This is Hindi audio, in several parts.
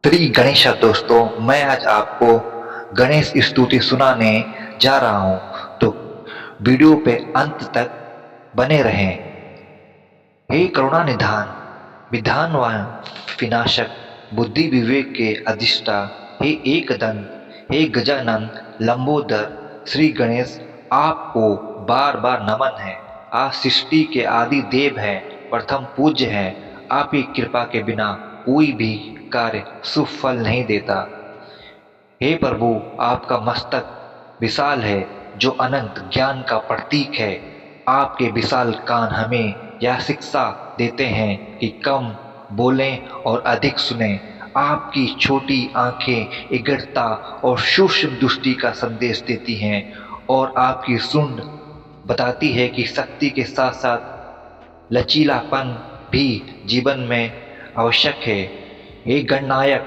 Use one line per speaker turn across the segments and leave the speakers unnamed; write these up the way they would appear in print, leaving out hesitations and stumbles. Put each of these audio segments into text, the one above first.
श्री गणेश दोस्तों, मैं आज आपको गणेश स्तुति सुनाने जा रहा हूं, तो वीडियो पे अंत तक बने रहें। हे करुणा निधान, विधानवान विनाशक, बुद्धि विवेक के अधिष्ठा, हे एकदंत, हे गजानन लंबोदर, श्री गणेश आपको बार बार नमन है। आप सृष्टि के आदि देव हैं, प्रथम पूज्य हैं। आपकी कृपा के बिना कोई भी कार्य सुफल नहीं देता। हे प्रभु, आपका मस्तक विशाल है, जो अनंत ज्ञान का प्रतीक है। आपके विशाल कान हमें यह शिक्षा देते हैं कि कम बोलें और अधिक सुने। आपकी छोटी आंखें एकाग्रता और सूक्ष्म दृष्टि का संदेश देती हैं, और आपकी सूंड बताती है कि शक्ति के साथ साथ लचीलापन भी जीवन में आवश्यक है। हे गणनायक,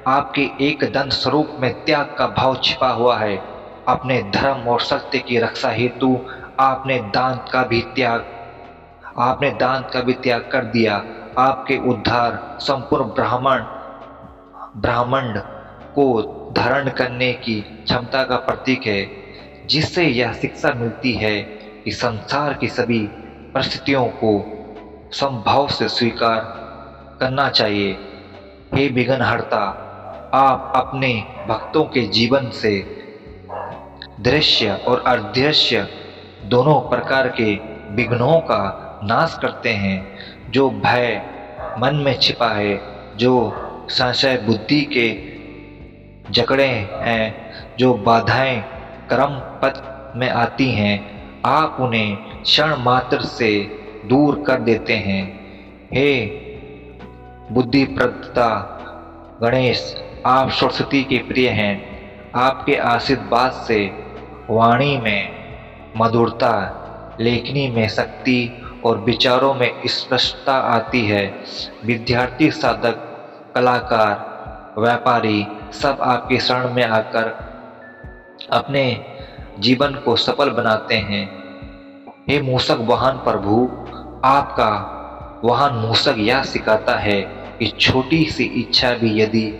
आपके एक दंत स्वरूप में त्याग का भाव छिपा हुआ है। अपने धर्म और सत्य की रक्षा हेतु आपने दांत का भी त्याग कर दिया। आपके उद्धार संपूर्ण ब्रह्मांड को धारण करने की क्षमता का प्रतीक है, जिससे यह शिक्षा मिलती है कि संसार की सभी परिस्थितियों को संभव से स्वीकार करना चाहिए। हे विघ्नहर्ता, आप अपने भक्तों के जीवन से दृश्य और अदृश्य दोनों प्रकार के विघ्नों का नाश करते हैं। जो भय मन में छिपा है, जो संशय बुद्धि के जकड़े हैं, जो बाधाएं कर्म पथ में आती हैं, आप उन्हें क्षण मात्र से दूर कर देते हैं। हे बुद्धिप्रदता गणेश, आप सरस्वती के प्रिय हैं। आपके आशीर्वाद से वाणी में मधुरता, लेखनी में शक्ति और विचारों में स्पष्टता आती है। विद्यार्थी, साधक, कलाकार, व्यापारी सब आपके शरण में आकर अपने जीवन को सफल बनाते हैं। हे मूषक वाहन प्रभु, आपका वाहन मूषक यह सिखाता है कि छोटी सी इच्छा भी यदि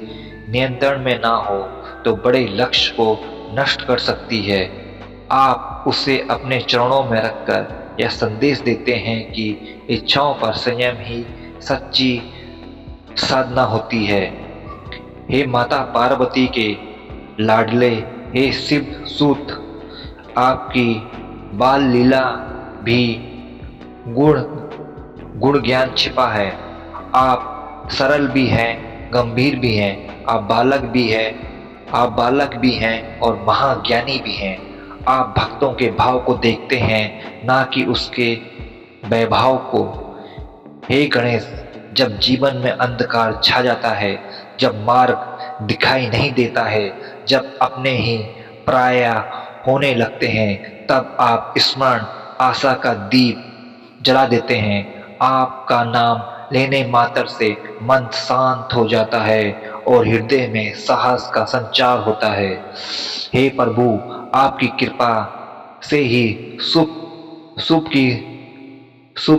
नियंत्रण में ना हो तो बड़े लक्ष्य को नष्ट कर सकती है। आप उसे अपने चरणों में रखकर यह संदेश देते हैं कि इच्छाओं पर संयम ही सच्ची साधना होती है। हे माता पार्वती के लाडले, हे शिव सूत, आपकी बाल लीला भी गुण ज्ञान छिपा है। आप सरल भी हैं, गंभीर भी हैं। आप बालक भी हैं और महाज्ञानी भी हैं। आप भक्तों के भाव को देखते हैं, ना कि उसके वैभव को। हे गणेश, जब जीवन में अंधकार छा जाता है, जब मार्ग दिखाई नहीं देता है, जब अपने ही पराया होने लगते हैं, तब आप स्मरण आशा का दीप जला देते हैं। आपका नाम लेने मात्र से मन शांत हो जाता है और हृदय में साहस का संचार होता है। हे प्रभु, आपकी कृपा से ही शुभ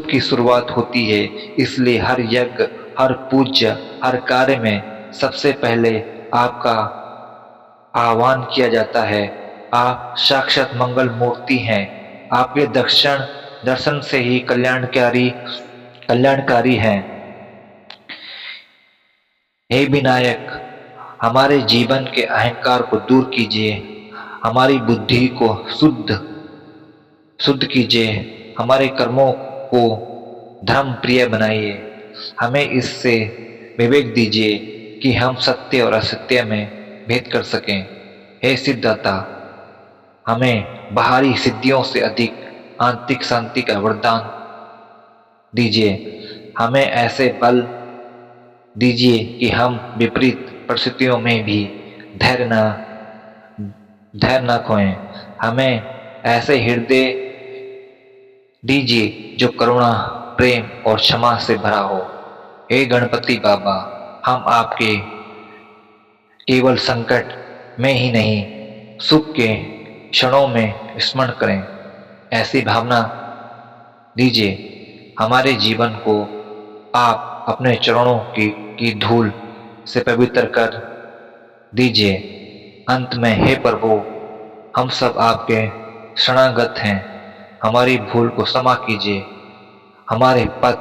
की शुरुआत होती है। इसलिए हर यज्ञ, हर पूज्य, हर कार्य में सबसे पहले आपका आह्वान किया जाता है। आप साक्षात मंगल मूर्ति हैं। आपके दर्शन से ही कल्याणकारी हैं। हे विनायक, हमारे जीवन के अहंकार को दूर कीजिए, हमारी बुद्धि को शुद्ध कीजिए, हमारे कर्मों को धर्म प्रिय बनाइए। हमें इससे विवेक दीजिए कि हम सत्य और असत्य में भेद कर सकें। हे सिद्धदाता, हमें बाहरी सिद्धियों से अधिक आंतरिक शांति का वरदान दीजिए। हमें ऐसे बल दीजिए कि हम विपरीत परिस्थितियों में भी धैर्य न खोएं। हमें ऐसे हृदय दीजिए जो करुणा, प्रेम और क्षमा से भरा हो। हे गणपति बाबा, हम आपके केवल संकट में ही नहीं, सुख के क्षणों में स्मरण करें। ऐसी भावना दीजिए। हमारे जीवन को आप अपने चरणों की धूल से पवित्र कर दीजिए। अंत में हे प्रभु, हम सब आपके शरणागत हैं, हमारी भूल को क्षमा कीजिए, हमारे पथ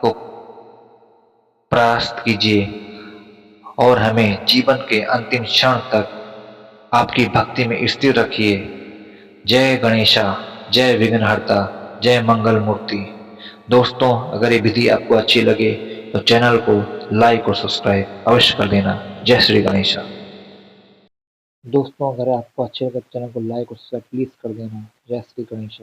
को परास्त कीजिए और हमें जीवन के अंतिम क्षण तक आपकी भक्ति में स्थिर रखिए। जय गणेशा, जय विघ्नहर्ता, जय मंगल मूर्ति। दोस्तों, अगर ये विधि आपको अच्छी लगे तो चैनल को लाइक और सब्सक्राइब अवश्य कर देना। जय श्री गणेशा। दोस्तों, अगर आपको अच्छे लगे तो चैनल को लाइक और सब्सक्राइब प्लीज कर देना। जय श्री गणेशा।